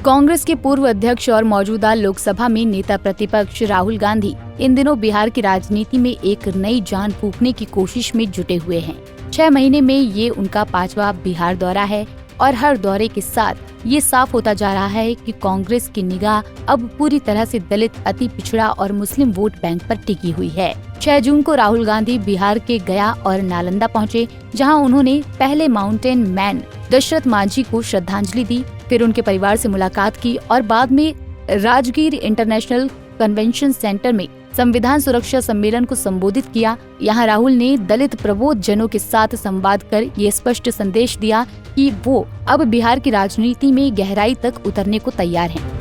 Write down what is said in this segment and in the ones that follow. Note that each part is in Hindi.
कांग्रेस के पूर्व अध्यक्ष और मौजूदा लोकसभा में नेता प्रतिपक्ष राहुल गांधी इन दिनों बिहार की राजनीति में एक नई जान फूंकने की कोशिश में जुटे हुए हैं। 6 महीने में ये उनका 5वां बिहार दौरा है और हर दौरे के साथ ये साफ होता जा रहा है कि कांग्रेस की निगाह अब पूरी तरह से दलित, अति पिछड़ा और मुस्लिम वोट बैंक पर टिकी हुई है। 6 जून को राहुल गांधी बिहार के गया और नालंदा पहुंचे, जहां उन्होंने पहले माउंटेन मैन दशरथ मांझी को श्रद्धांजलि दी, फिर उनके परिवार से मुलाकात की और बाद में राजगीर इंटरनेशनल कन्वेंशन सेंटर में संविधान सुरक्षा सम्मेलन को संबोधित किया। यहाँ राहुल ने दलित प्रबोध जनों के साथ संवाद कर ये स्पष्ट संदेश दिया कि वो अब बिहार की राजनीति में गहराई तक उतरने को तैयार हैं।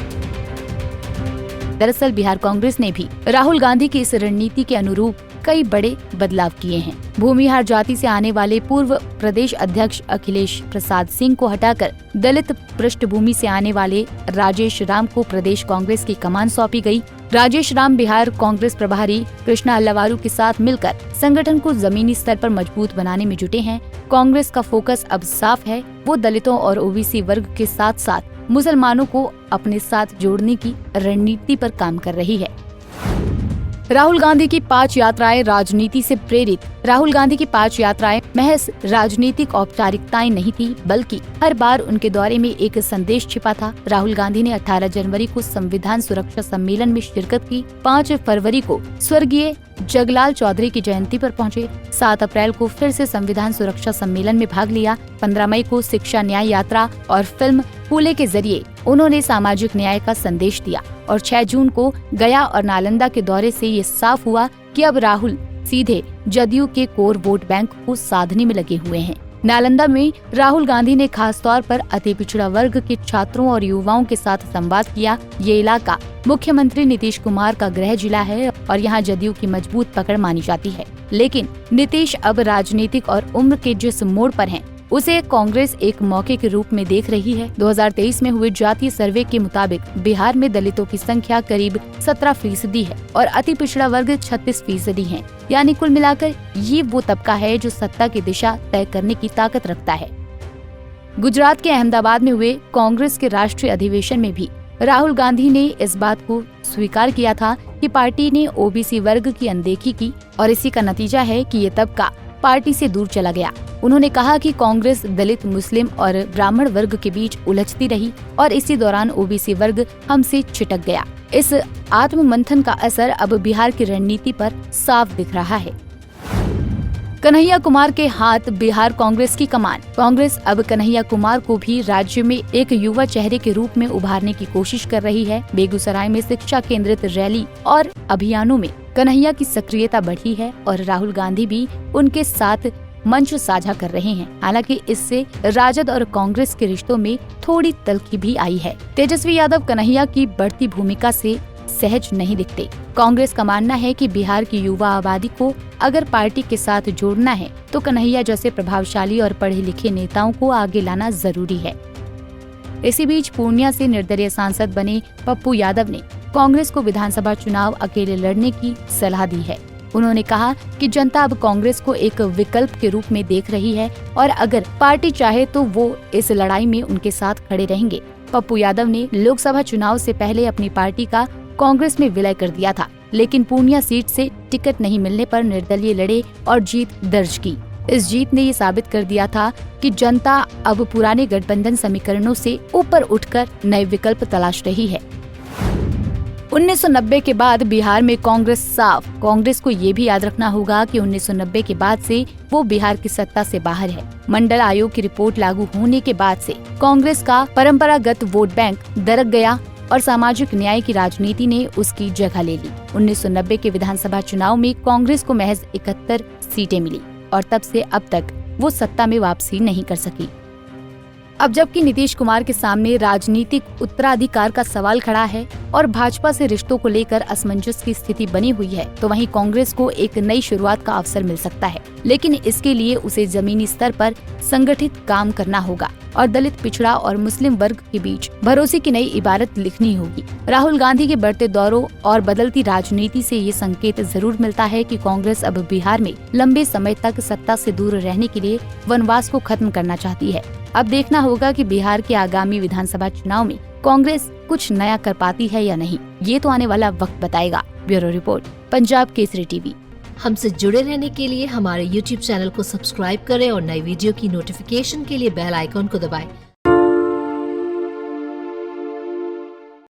दरअसल बिहार कांग्रेस ने भी राहुल गांधी की इस रणनीति के अनुरूप कई बड़े बदलाव किए हैं। भूमिहार जाति से आने वाले पूर्व प्रदेश अध्यक्ष अखिलेश प्रसाद सिंह को हटाकर दलित पृष्ठभूमि से आने वाले राजेश राम को प्रदेश कांग्रेस की कमान सौंपी गई। राजेश राम बिहार कांग्रेस प्रभारी कृष्णा अल्लावारू के साथ मिलकर संगठन को जमीनी स्तर पर मजबूत बनाने में जुटे हैं। कांग्रेस का फोकस अब साफ है, वो दलितों और ओबीसी वर्ग के साथ साथ मुसलमानों को अपने साथ जोड़ने की रणनीति पर काम कर रही है। राहुल गांधी की 5 यात्राएं राजनीति से प्रेरित। राहुल गांधी की 5 यात्राएं महज राजनीतिक औपचारिकताएं नहीं थी, बल्कि हर बार उनके दौरे में एक संदेश छिपा था। राहुल गांधी ने 18 जनवरी को संविधान सुरक्षा सम्मेलन में शिरकत की, 5 फरवरी को स्वर्गीय जगलाल चौधरी की जयंती पर पहुंचे, 7 अप्रैल को फिर से संविधान सुरक्षा सम्मेलन में भाग लिया, 15 मई को शिक्षा न्याय यात्रा और फिल्म फूले के जरिए उन्होंने सामाजिक न्याय का संदेश दिया और 6 जून को गया और नालंदा के दौरे से ये साफ हुआ कि अब राहुल सीधे जदयू के कोर वोट बैंक को साधने में लगे हुए हैं। नालंदा में राहुल गांधी ने खास तौर पर अति पिछड़ा वर्ग के छात्रों और युवाओं के साथ संवाद किया। ये इलाका मुख्यमंत्री नीतीश कुमार का गृह जिला है और यहाँ जदयू की मजबूत पकड़ मानी जाती है, लेकिन नीतीश अब राजनीतिक और उम्र के जिस मोड़ पर हैं, उसे कांग्रेस एक मौके के रूप में देख रही है। 2023 में हुए जातीय सर्वे के मुताबिक बिहार में दलितों की संख्या करीब 17% है और अति पिछड़ा वर्ग 36% है। यानी कुल मिलाकर ये वो तबका है जो सत्ता की दिशा तय करने की ताकत रखता है। गुजरात के अहमदाबाद में हुए कांग्रेस के राष्ट्रीय अधिवेशन में भी राहुल गांधी ने इस बात को स्वीकार किया था कि पार्टी ने ओबीसी वर्ग की अनदेखी की और इसी का नतीजा है कि ये तबका पार्टी से दूर चला गया। उन्होंने कहा कि कांग्रेस दलित, मुस्लिम और ब्राह्मण वर्ग के बीच उलझती रही और इसी दौरान ओबीसी वर्ग हमसे छिटक गया। इस आत्म मंथन का असर अब बिहार की रणनीति पर साफ दिख रहा है। कन्हैया कुमार के हाथ बिहार कांग्रेस की कमान। कांग्रेस अब कन्हैया कुमार को भी राज्य में एक युवा चेहरे के रूप में उभारने की कोशिश कर रही है। बेगूसराय में शिक्षा केंद्रित रैली और अभियानों में कन्हैया की सक्रियता बढ़ी है और राहुल गांधी भी उनके साथ मंच साझा कर रहे हैं। हालांकि इससे राजद और कांग्रेस के रिश्तों में थोड़ी तल्खी भी आई है। तेजस्वी यादव कन्हैया की बढ़ती भूमिका से सहज नहीं दिखते। कांग्रेस का मानना है कि बिहार की युवा आबादी को अगर पार्टी के साथ जोड़ना है तो कन्हैया जैसे प्रभावशाली और पढ़े लिखे नेताओं को आगे लाना जरूरी है। इसी बीच पूर्णिया से निर्दलीय सांसद बने पप्पू यादव ने कांग्रेस को विधानसभा चुनाव अकेले लड़ने की सलाह दी है। उन्होंने कहा कि जनता अब कांग्रेस को एक विकल्प के रूप में देख रही है और अगर पार्टी चाहे तो वो इस लड़ाई में उनके साथ खड़े रहेंगे। पप्पू यादव ने लोकसभा चुनाव से पहले अपनी पार्टी का कांग्रेस में विलय कर दिया था, लेकिन पूर्णिया सीट से टिकट नहीं मिलने पर निर्दलीय लड़े और जीत दर्ज की। इस जीत ने ये साबित कर दिया था कि जनता अब पुराने गठबंधन समीकरणों से ऊपर उठकर नए विकल्प तलाश रही है। 1990 के बाद बिहार में कांग्रेस साफ। कांग्रेस को ये भी याद रखना होगा कि 1990 के बाद से वो बिहार की सत्ता से बाहर है। मंडल आयोग की रिपोर्ट लागू होने के बाद से कांग्रेस का परंपरागत वोट बैंक दरक गया और सामाजिक न्याय की राजनीति ने उसकी जगह ले ली। 1990 के विधानसभा चुनाव में कांग्रेस को महज 71 सीटें मिली और तब से अब तक वो सत्ता में वापसी नहीं कर सकी। अब जबकि नीतीश कुमार के सामने राजनीतिक उत्तराधिकार का सवाल खड़ा है और भाजपा से रिश्तों को लेकर असमंजस की स्थिति बनी हुई है, तो वहीं कांग्रेस को एक नई शुरुआत का अवसर मिल सकता है, लेकिन इसके लिए उसे जमीनी स्तर पर संगठित काम करना होगा और दलित, पिछड़ा और मुस्लिम वर्ग के बीच भरोसे की नई इबारत लिखनी होगी। राहुल गांधी के बढ़ते दौरों और बदलती राजनीति से ये संकेत जरूर मिलता है कि कांग्रेस अब बिहार में लंबे समय तक सत्ता से दूर रहने के लिए वनवास को खत्म करना चाहती है। अब देखना होगा कि बिहार के आगामी विधानसभा चुनाव में कांग्रेस कुछ नया कर पाती है या नहीं, ये तो आने वाला वक्त बताएगा। Bureau report, Punjab Kesari TV. हमसे जुड़े रहने के लिए हमारे YouTube चैनल को सब्सक्राइब करें और नई वीडियो की नोटिफिकेशन के लिए बेल आइकॉन को दबाएं।